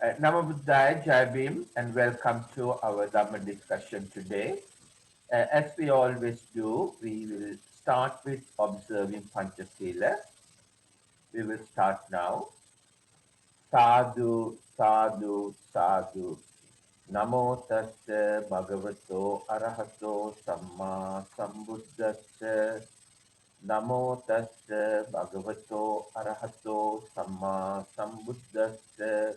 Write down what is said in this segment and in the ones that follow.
Namo Buddhaya, Jai Bhim, and welcome to our Dhamma discussion today. As we always do, we will start with observing Panchasila. We will start now. Sadhu, sadhu, sadhu. Namo tassa bhagavato arahato samma sambuddhassa. Namo tassa bhagavato arahato samma sambuddhassa.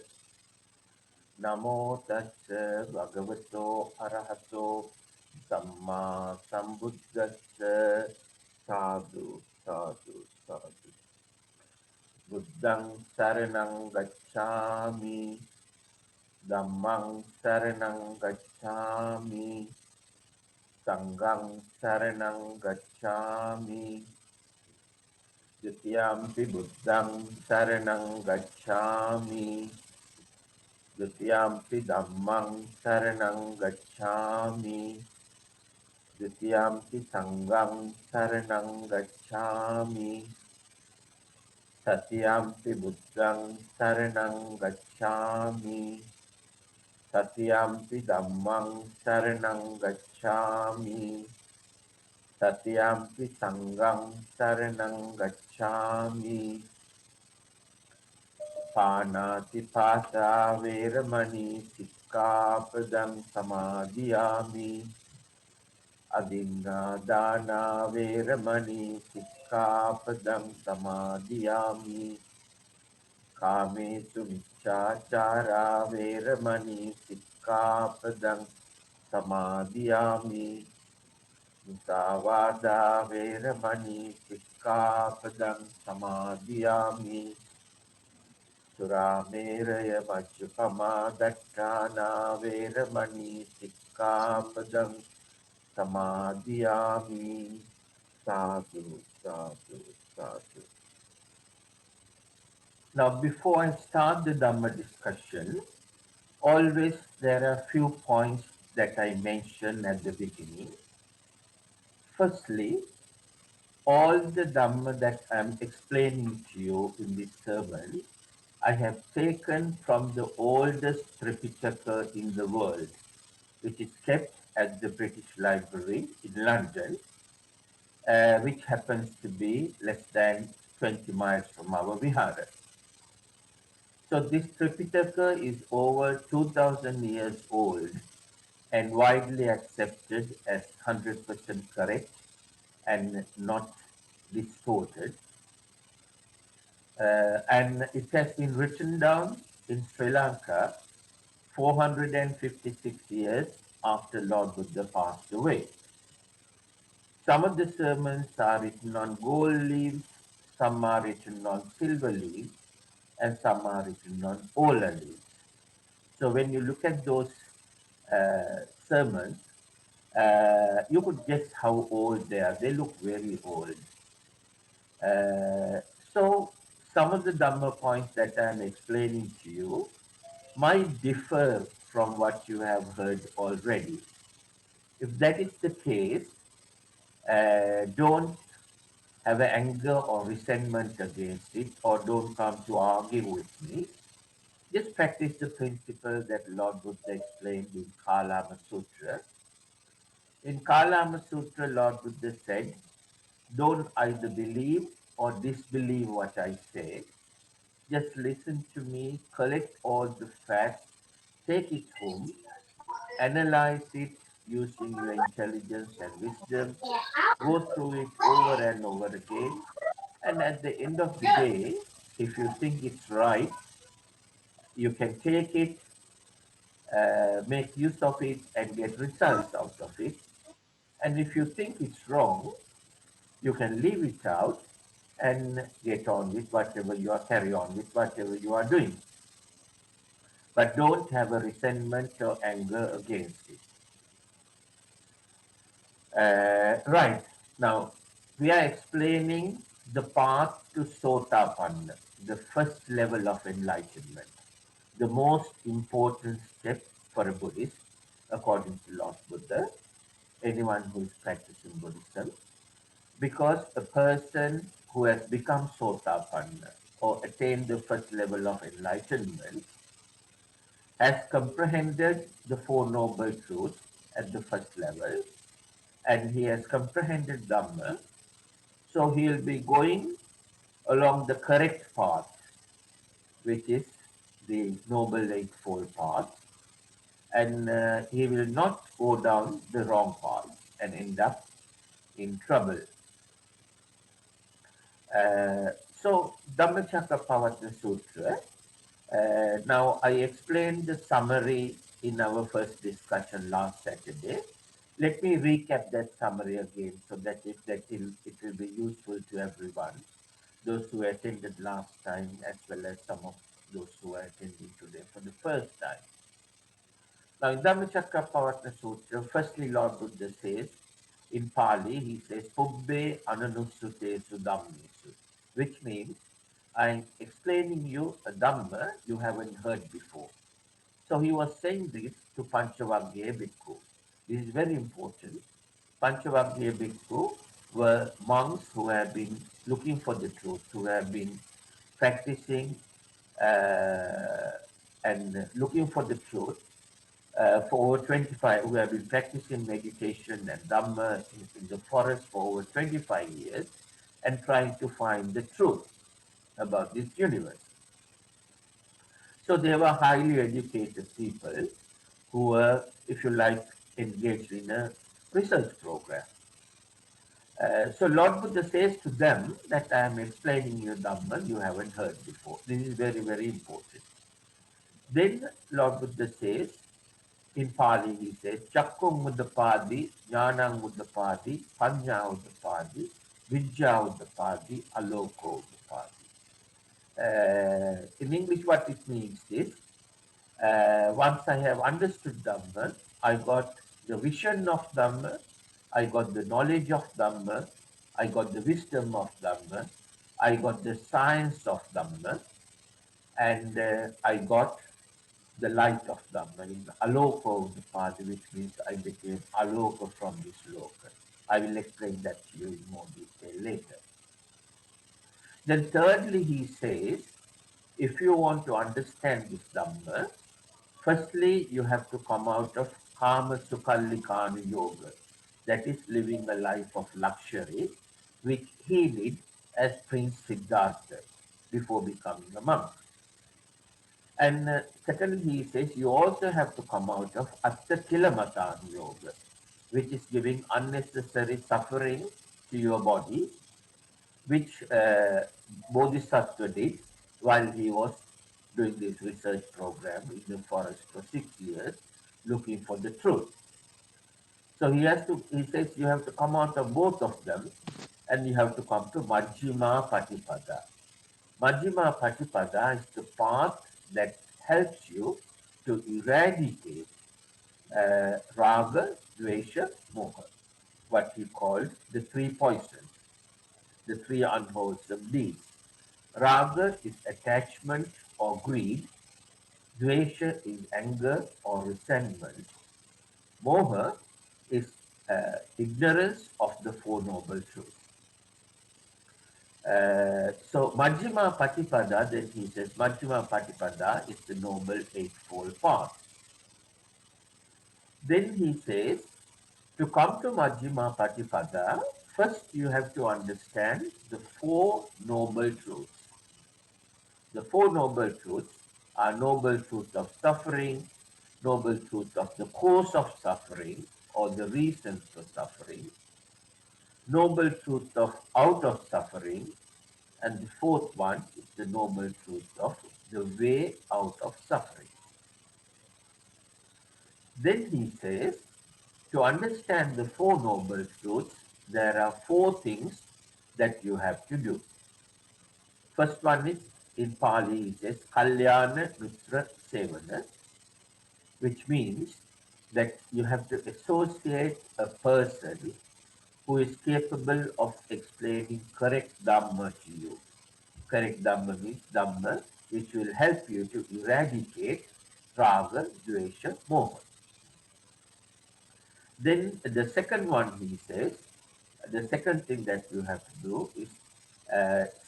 Namo tassa bhagavato arahato samma sambuddhassa. Sadhu, sadhu, sadhu. Buddhang saranang gacchami, Dhammang saranang gacchami, Sanghang saranang gacchami, Dutiyampi buddhang saranang gacchami, Dutiyampi dhammang saranang gacchami, Dutiyampi sanghang saranang gacchami, Satyampi buddhang saranang gacchami, Satyampi dhammang saranang gacchami, Satyampi sanghang saranang gacchami. Panatipata veramani sikkhapadang samadhiyami. Adingadana veramani sikkhapadang samadhiyami. Kamesu miccācara veramani sikkhapadang samadhiyami. Musavada veramani sikkhapadang samadhiyami. Surameraya majjapama dattana veramani sikkhapadang samadhiyami. Sadhu, sadhu, sadhu. Now, before I start the Dhamma discussion, always there are few points that I mention at the beginning. Firstly, all the Dhamma that I am explaining to you in this sermon, I have taken from the oldest Tripitaka in the world, which is kept at the British Library in London, which happens to be less than 20 miles from our Vihara. So this Tripitaka is over 2000 years old and widely accepted as 100% correct and not distorted. And it has been written down in Sri Lanka 456 years after Lord Buddha passed away. Some of the sermons are written on gold leaves, some are written on silver leaves, and some are written on ola leaves. So when you look at those sermons, you could guess how old they are. They look very old. Uh, so some of the Dhamma points that I am explaining to you might differ from what you have heard already. If that is the case, don't have an anger or resentment against it, or don't come to argue with me. Just practice the principle that Lord Buddha explained in Kalama Sutra. In Kalama Sutra, Lord Buddha said, don't either believe or disbelieve what I say. Just listen to me, collect all the facts, take it home, analyze it using your intelligence and wisdom, go through it over and over again, and at the end of the day, if you think it's right, you can take it, make use of it, and get results out of it. And if you think it's wrong, you can leave it out and get on with whatever you are, carry on with whatever you are doing. But don't have a resentment or anger against it. Right. Now, we are explaining the path to Sothapanna, the first level of enlightenment, the most important step for a Buddhist, according to Lord Buddha, anyone who is practicing Buddhism, because a person who has become Sothapanna or attained the first level of enlightenment has comprehended the Four Noble Truths at the first level, and he has comprehended Dhamma, so he will be going along the correct path, which is the Noble Eightfold Path, and he will not go down the wrong path and end up in trouble. So, Dhammacakkappavattana Sutra. Now, I explained the summary in our first discussion last Saturday. Let me recap that summary again so that it will be useful to everyone, those who attended last time as well as some of those who are attending today for the first time. Now, in Dhammacakkappavattana Sutra, firstly, Lord Buddha says, in Pali, he says, Pubbe Ananusutesu Dhammesu, which means, I'm explaining you a Dhamma you haven't heard before. So he was saying this to Panchavagya Bhikkhu. This is very important. Panchavagya Bhikkhu were monks who have been looking for the truth, who have been practicing uh, and looking for the truth for over 25, who have been practicing meditation and Dhamma in the forest for over 25 years and trying to find the truth about this universe. So they were highly educated people who were, if you like, engaged in a research program. So Lord Buddha says to them that I am explaining you Dhamma you haven't heard before. This is very, very important. Then Lord Buddha says, in Pali he says, Chakkung Uddapadi, Jnanang Uddapadi, Panya Uddapadi, Vidya Uddapadi, Aloko Uddapadi. In English what it means is, once I have understood Dhamma, I got the vision of Dhamma, I got the knowledge of Dhamma, I got the wisdom of Dhamma, I got the science of Dhamma, and I got the light of Dhamma in Aloka of the path, which means I became Aloka from this Loka. I will explain that to you in more detail later. Then thirdly, he says, if you want to understand this Dhamma, firstly, you have to come out of Kama Sukallikana Yoga, that is living a life of luxury, which he did as Prince Siddhartha before becoming a monk. And secondly, he says you also have to come out of Atta Kilamatana Yoga, which is giving unnecessary suffering to your body, which Bodhisattva did while he was doing this research program in the forest for 6 years, looking for the truth. So he says you have to come out of both of them and you have to come to Majjhima Patipada. Majjhima Patipada is the path that helps you to eradicate Raga, Dvesha, Moha, what he called the three poisons, the three unwholesome deeds. Raga is attachment or greed, Dvesha is anger or resentment, Moha is ignorance of the Four Noble Truths. So Majjhima Patipada, then he says Majjhima Patipada is the Noble Eightfold Path. Then he says to come to Majjhima Patipada, first you have to understand the Four Noble Truths. The Four Noble Truths are Noble Truth of suffering, Noble Truth of the cause of suffering or the reasons for suffering, Noble Truth of out of suffering, and the fourth one is the Noble Truth of the way out of suffering. Then he says, to understand the Four Noble Truths, there are four things that you have to do. First one is, in Pali, he says, Kalyana Mitra Sevana, which means that you have to associate a person who is capable of explaining correct Dhamma to you. Correct Dhamma means Dhamma which will help you to eradicate Raga, Dvesha, Moha. Then the second one he says, the second thing that you have to do is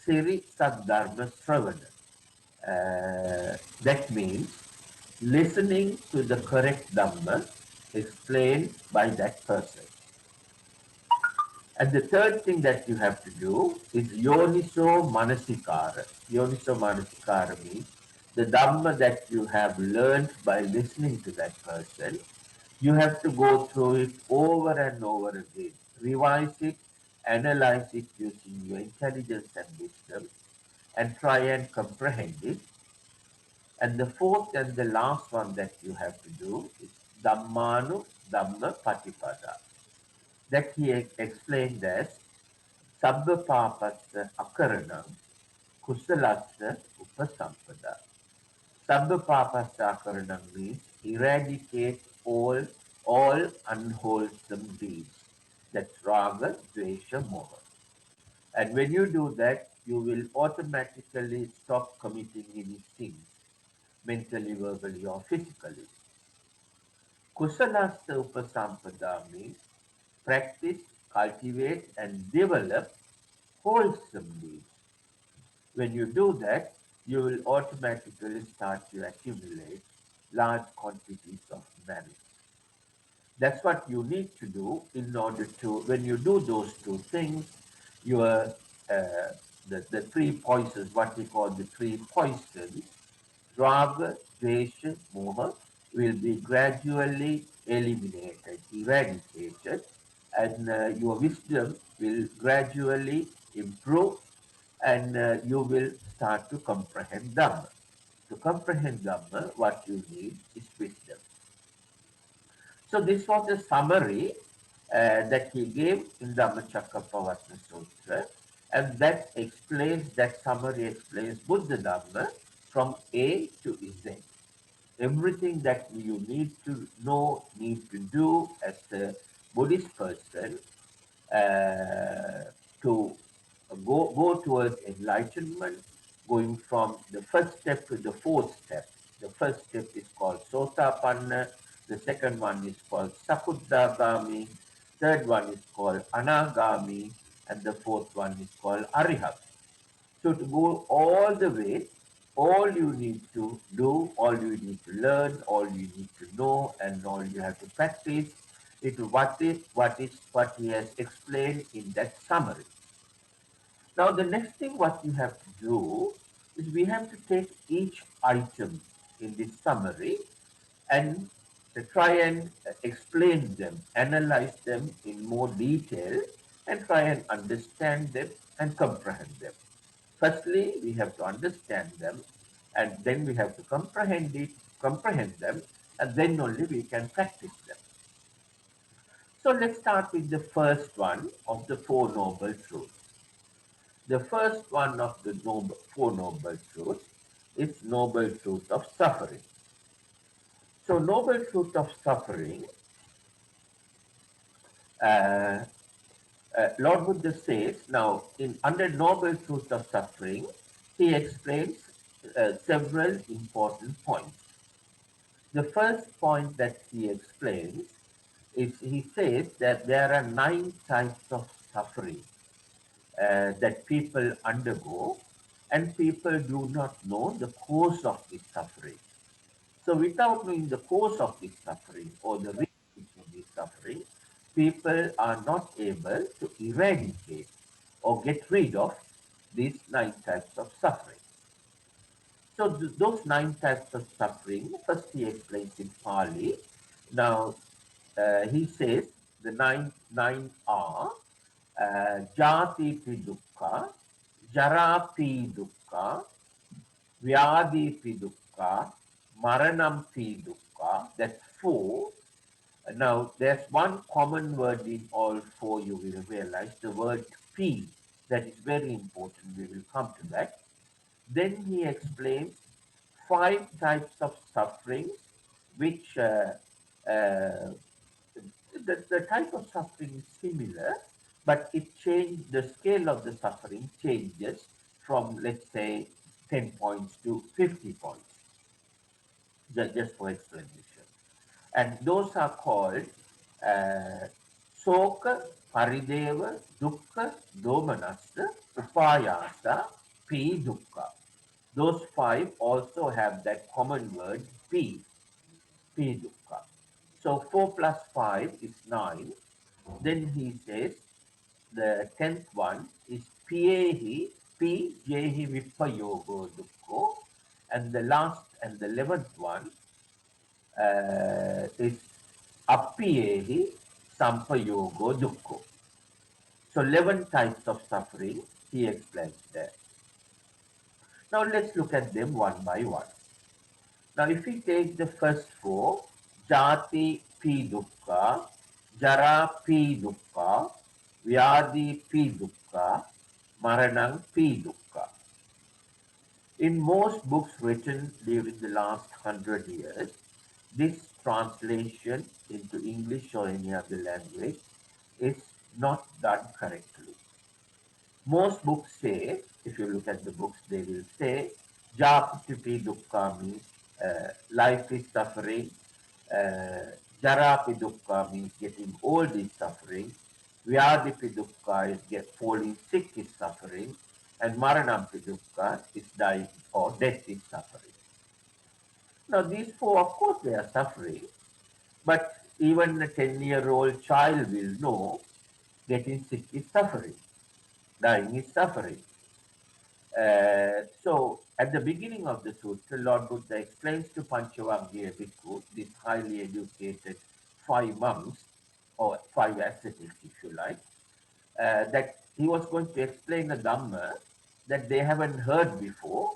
Siri Sadharma Sravana. That means listening to the correct Dhamma explained by that person. And the third thing that you have to do is Yoniso Manasikara. Yoniso Manasikara means the Dhamma that you have learned by listening to that person, you have to go through it over and over again, revise it, analyze it using your intelligence and wisdom, and try and comprehend it. And the fourth and the last one that you have to do is Dhammanu Dhamma Patipada. That he explained as Sabba Papasya Akaranam Kusalasya Upasampada. Sabba Papasya Akaranam means eradicate all unwholesome deeds. That's Raga, Dvesha, Moha. And when you do that, you will automatically stop committing any sins, mentally, verbally, or physically. Kusalasya Upasampada means practice, cultivate, and develop wholesome deeds. When you do that, you will automatically start to accumulate large quantities of merit. That's what you need to do in order to, when you do those two things, your the three poisons, what we call the three poisons, Raga, Dvesha, Moha, will be gradually eliminated, eradicated, and your wisdom will gradually improve, and you will start to comprehend Dhamma. To comprehend Dhamma, what you need is wisdom. So this was a summary that he gave in Dhammacakkappavattana Sutra, and that summary explains Buddha Dhamma from A to Z. Everything that you need to know, need to do as a Buddhist person uh, to go towards enlightenment, going from the first step to the fourth step. The first step is called Sothapanna, the second one is called Sakuddagami, third one is called Anagami, and the fourth one is called Arihat. So to go all the way, all you need to do, all you need to learn, all you need to know, and all you have to practice is what he has explained in that summary. Now the next thing what you have to do is we have to take each item in this summary and try and explain them, analyze them in more detail, and try and understand them and comprehend them. Firstly, we have to understand them, and then we have to comprehend them, and then only we can practice them. So let's start with the first one of the Four Noble Truths. The first one of the Four Noble Truths is Noble Truth of Suffering. So Noble Truth of Suffering, uh, Lord Buddha says, now in under Noble Truth of Suffering, he explains several important points. The first point that he explains is he says that there are 9 types of suffering that people undergo, and people do not know the cause of this suffering. So without knowing the cause of this suffering or the reasons for this suffering, people are not able to eradicate or get rid of these 9 types of suffering. So those 9 types of suffering, first he explains in Pali. Now he says the nine are Jati pi dukkha, Jara pi dukkha, Vyadi pi dukkha, Maranam pi dukkha. That's 4. Now there's one common word in all 4. You will realize the word pi. That is very important. We will come to that. Then he explains 5 types of suffering, which the type of suffering is similar, but the scale of the suffering changes from, let's say, 10 points to 50 points, just for explanation. And those are called uh, Soka, Parideva, Dukkha, Domanassa, Upayasa, Pi Dukkha. Those 5 also have that common word P. P dukkha. So 4 plus 5 is 9. Then he says the 10th one is Pyehi, P Jehi Vipayogo Dukkho. And the last and the 11th one is Appiyehi Sampayogo Dukkho. So 11 types of suffering he explains there. Now let's look at them one by one. Now if we take the first four, Jati P Dukkha, Jara P Dukkha, Vyadi P Dukkha, Maranang P Dukkha. In most books written during the last 100 years, this translation into English or any other language is not done correctly. Most books say, if you look at the books, they will say, Japati Dukkha means life is suffering, Jarapi Dukkha means getting old is suffering, Vyadipi Dukkha is falling sick is suffering, and Maranampi Dukkha is dying or death is suffering. Now, these four, of course, they are suffering, but even a 10-year-old child will know getting sick is suffering, dying is suffering. So, at the beginning of the sutra, Lord Buddha explains to Panchavagya Bhikkhu, these highly educated 5 monks, or 5 ascetics, if you like, that he was going to explain a Dhamma that they haven't heard before,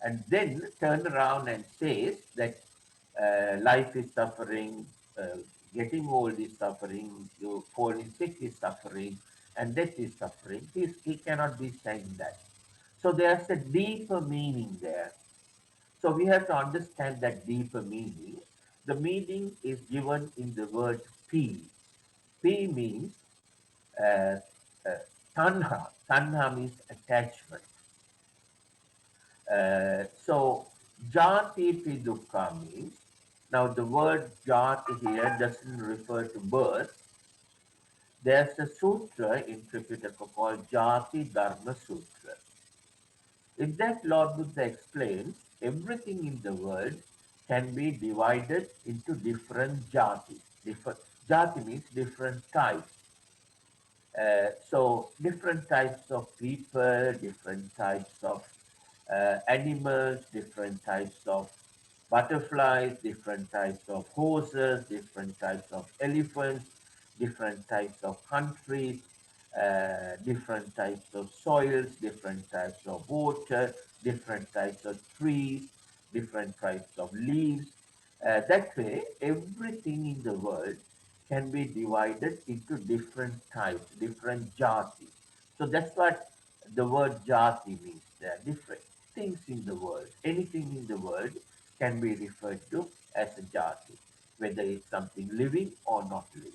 and then turn around and says that life is suffering, getting old is suffering, you falling sick is suffering, and death is suffering. He cannot be saying that. So there's a deeper meaning there. So we have to understand that deeper meaning. The meaning is given in the word P. P means uh, uh, tanha. Tanha means attachment. So jati pi dukkha means, now the word jati here doesn't refer to birth. There's a sutra in Tripitaka called Jati Dharma Sutra. In that, Lord Buddha explains everything in the world can be divided into different jati. Different jati means different types. So different types of people, different types of animals, different types of butterflies, different types of horses, different types of elephants, different types of countries, different types of soils, different types of water, different types of trees, different types of leaves. That way, everything in the world can be divided into different types, different jati. So that's what the word jati means. There are different things in the world. Anything in the world can be referred to as a jati, whether it's something living or not living.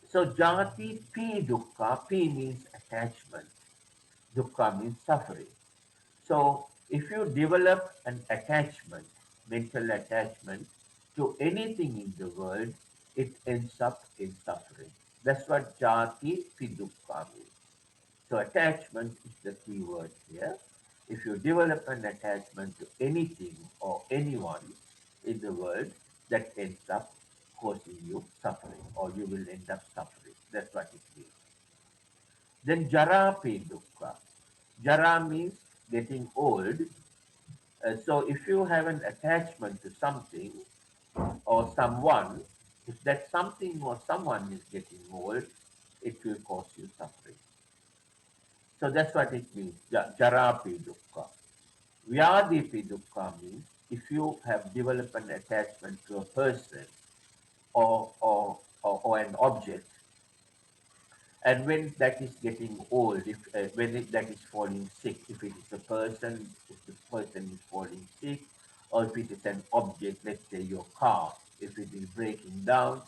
So jati pi dukkha, pi means attachment, dukkha means suffering. So if you develop an attachment, mental attachment to anything in the world, it ends up in suffering. That's what jati pi dukkha means. So attachment is the key word here. If you develop an attachment to anything or anyone in the world, that ends up causing you suffering, or you will end up suffering. That's what it means. Then jara pe dukkha. Jara means getting old. So if you have an attachment to something or someone, if that something or someone is getting old, it will cause you suffering. So that's what it means. Jara pi dukkha. Vyadi pi dukkha means if you have developed an attachment to a person or an object, and when that is getting old, if that is falling sick, if it is a person, if the person is falling sick, or if it is an object, let's say your car, if it is breaking down,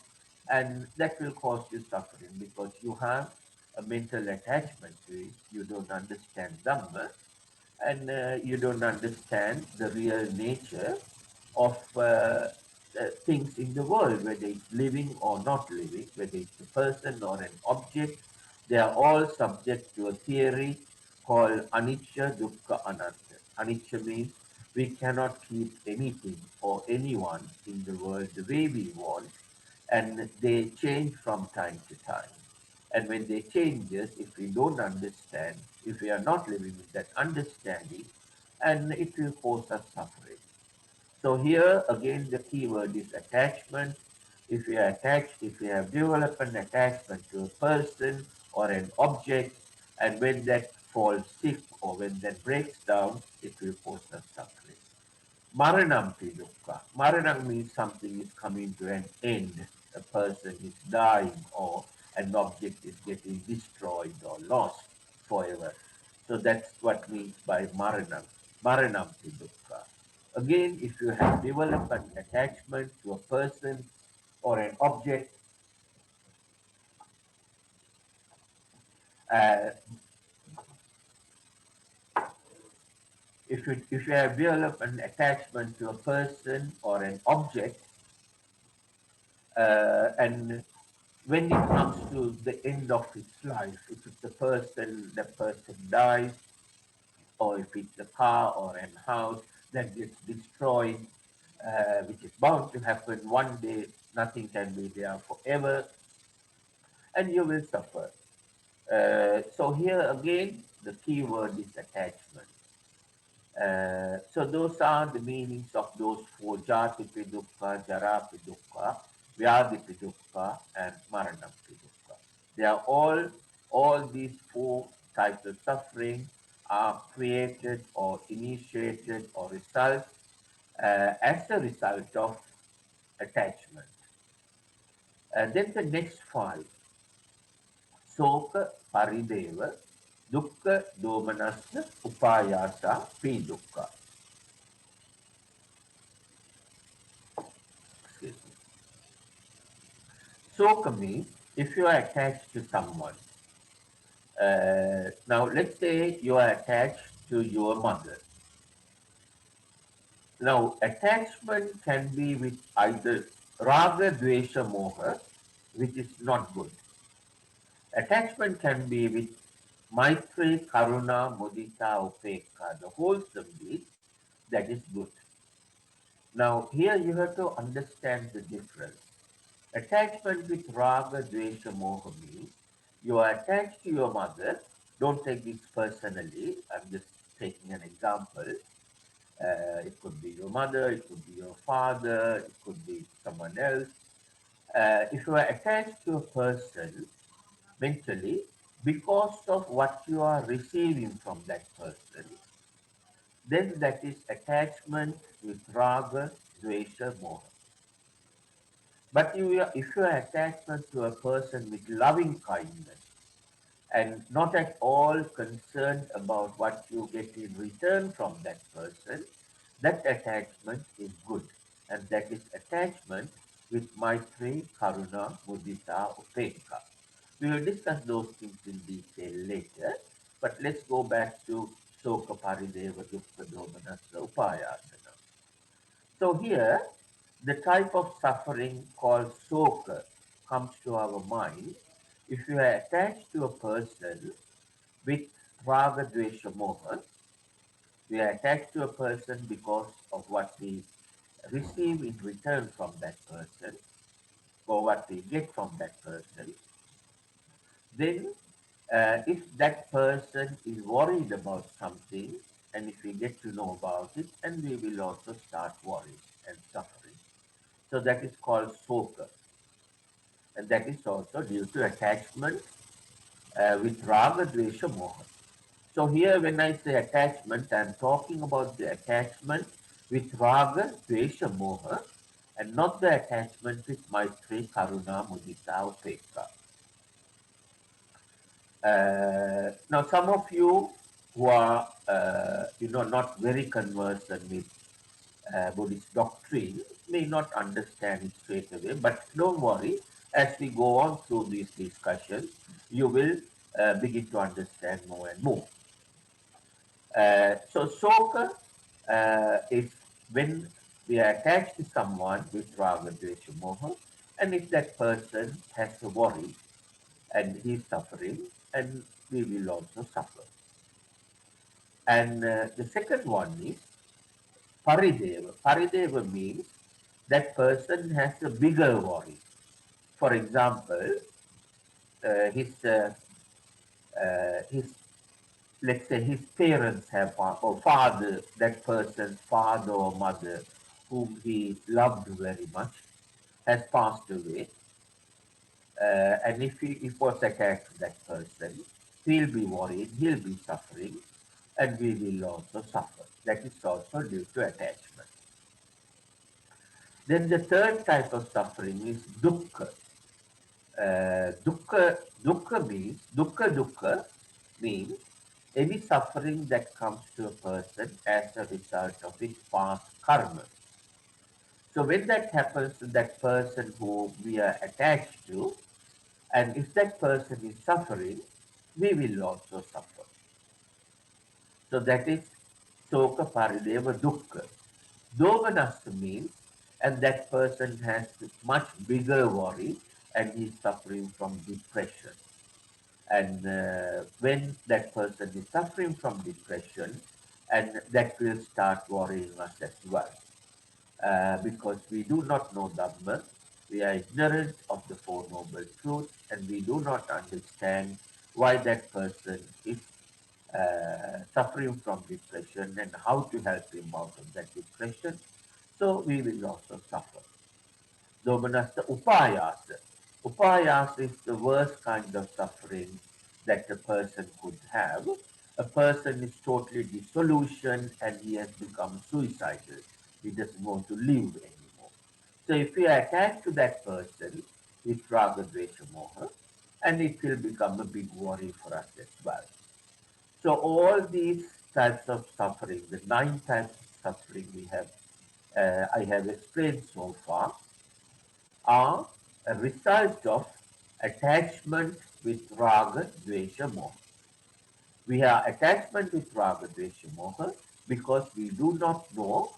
and that will cause you suffering because you have a mental attachment to it. You don't understand Dhamma, and you don't understand the real nature of things in the world, whether it's living or not living, whether it's a person or an object. They are all subject to a theory called anicca, dukkha, anatta. Anicca means We cannot keep anything or anyone in the world the way we want, and they change from time to time. And when they changes, if we don't understand, if we are not living with that understanding, and it will cause us suffering. So here again the key word is attachment. If we are attached, if we have developed an attachment to a person or an object, and when that falls sick or when that breaks down, it will cause us suffering. Maranampi dukkha. Maranam means something is coming to an end. A person is dying or an object is getting destroyed or lost forever. So that's what means by Maranam. Maranampi dukkha. Again, if you have developed an attachment to a person or an object, uh, if you have developed an attachment to a person or an object, and when it comes to the end of its life, if it's a person, the person dies, or if it's a car or a house that gets destroyed, which is bound to happen one day, nothing can be there forever, and you will suffer. So here again, the key word is attachment. So those are the meanings of those four: jati dukkha, jara dukkha, vyadi dukkha, and marana dukkha. They are all these four types of suffering are created or initiated or result as a result of attachment. Then the next five: soka, parideva, dukkha, domanasna, upayasa, pi dukkha. Excuse me. Soka means if you are attached to someone. Now, let's say you are attached to your mother. Now, attachment can be with either raga, dvesha, moha, which is not good. Attachment can be with maitri, karuna, mudita, upekha, the wholesome deed, that is good. Now, here you have to understand the difference. Attachment with raga, dvesha, moha means you are attached to your mother. Don't take this personally. I'm just taking an example. It could be your mother, it could be your father, it could be someone else. If you are attached to a person mentally because of what you are receiving from that person, then that is attachment with raga, dvesha, moha. But if you are attachment to a person with loving kindness and not at all concerned about what you get in return from that person, that attachment is good. And that is attachment with Maitri, Karuna, Mudita, Upekha. We will discuss those things in detail later, but let's go back to Soka Parideva Dukkha Domanasa Upayasana. So here, the type of suffering called soka comes to our mind if you are attached to a person with raga, dvesha, moha. We are attached to a person because of what we receive in return from that person or what we get from that person. Then, if that person is worried about something, and if we get to know about it, and we will also start worrying and suffering. So that is called soka, and that is also due to attachment with raga, dvesha, moha. So here, when I say attachment, I am talking about the attachment with raga, dvesha, moha, and not the attachment with maitri, karuna, mudita, upekha. Now, some of you who are, not very conversant with Buddhist doctrine may not understand it straight away, but don't worry. As we go on through these discussions, you will begin to understand more and more. So, soka is when we are attached to someone with raga, dvesha, moha, and if that person has a worry and he's suffering, and we will also suffer. And the second one is Parideva. Parideva means that person has a bigger worry. For example, his let's say his parents have or father, that person's father or mother, whom he loved very much, has passed away, and if he was attacked to that person, he'll be worried, he'll be suffering, and we will also suffer. That is also due to attachment. Then the third type of suffering is dukkha. Dukkha means any suffering that comes to a person as a result of his past karma. So when that happens to that person who we are attached to, and if that person is suffering, we will also suffer. So that is Soka Parideva Dukkha. Domanassa means, and that person has much bigger worry and he's suffering from depression. And when that person is suffering from depression, and that will start worrying us as well. Because we do not know Dhamma, we are ignorant of the Four Noble Truths, and we do not understand why that person is suffering from depression and how to help him out of that depression. So we will also suffer. Domanassa upayasa. Upayasa is the worst kind of suffering that a person could have. A person is totally disillusioned and he has become suicidal. He doesn't want to live anymore. So if we are attached to that person, it's raga, dvesha, moha, and it will become a big worry for us as well. So all these types of suffering, the 9 types of suffering I have explained so far, are a result of attachment with raga, dvesha, moha. We have attachment with raga, dvesha, moha because we do not know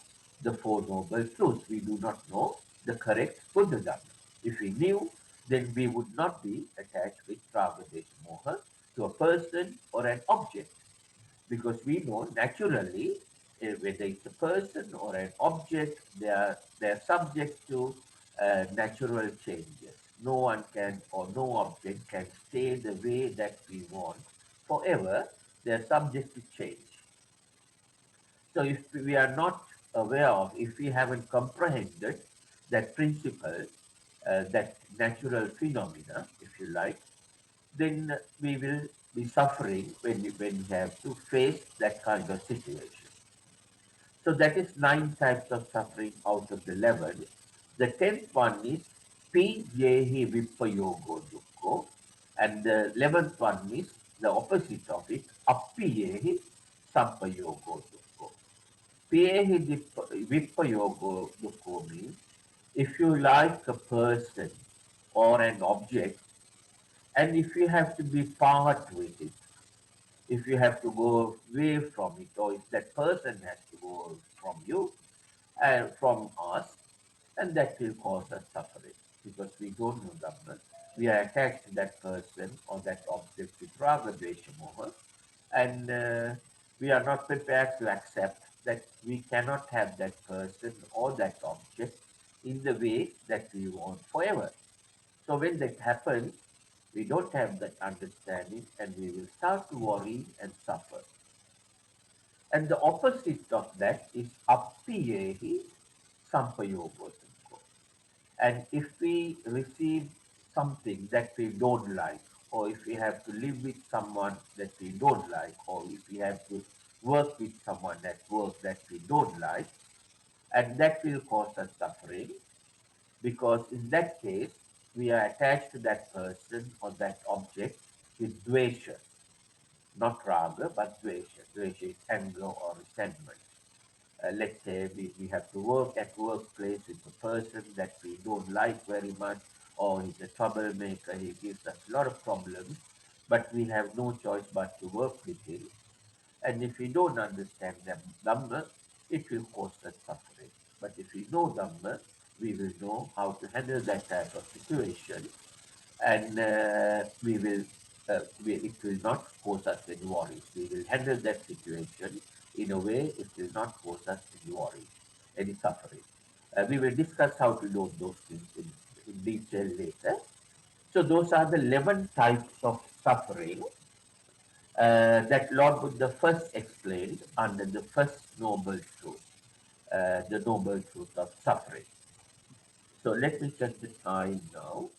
the Four Noble Truths. We do not know the correct Buddha Dhamma. If we knew, then we would not be attached with raga, dvesha, moha to a person or an object because we know naturally whether it's a person or an object, they are subject to natural changes. No one can or no object can stay the way that we want forever. They are subject to change. So if we are not aware of, if we haven't comprehended that principle, that natural phenomena, if you like, then we will be suffering when we have to face that kind of situation. So that is 9 types of suffering out of the 11. The 10th one is P Jehi Vipayogo Dukkho, and the 11th one is the opposite of it, Appiyehi Sampayogo Dukkho. Piyehi Vipayogo Dukkho means if you like a person or an object, and if you have to be part with it, if you have to go away from it, or if that person has to go from you and from us, and that will cause us suffering because we don't know Dhamma. We are attached to that person or that object with raga, dvesha, moha, and we are not prepared to accept that we cannot have that person or that object in the way that we want forever. So when that happens, we don't have that understanding and we will start to worry and suffer. And the opposite of that is appiyehi sampayogosanko. And if we receive something that we don't like, or if we have to live with someone that we don't like, or if we have to work with someone at work that we don't like, and that will cause us suffering, because in that case, we are attached to that person or that object with dvesha, not raga, but dvesha. Dvesha is anger or resentment. Let's say we have to work at workplace with a person that we don't like very much, or he's a troublemaker, he gives us a lot of problems, but we have no choice but to work with him. And if we don't understand the Dhamma, it will cause us suffering. But if we know Dhamma, we will know how to handle that type of situation, and it will not cause us any worries. We will handle that situation In a way, it will not cause us any worry, any suffering. We will discuss how to do those things in detail later. So those are the 11 types of suffering that Lord Buddha first explained under the first noble truth, the noble truth of suffering. So let me check the time now.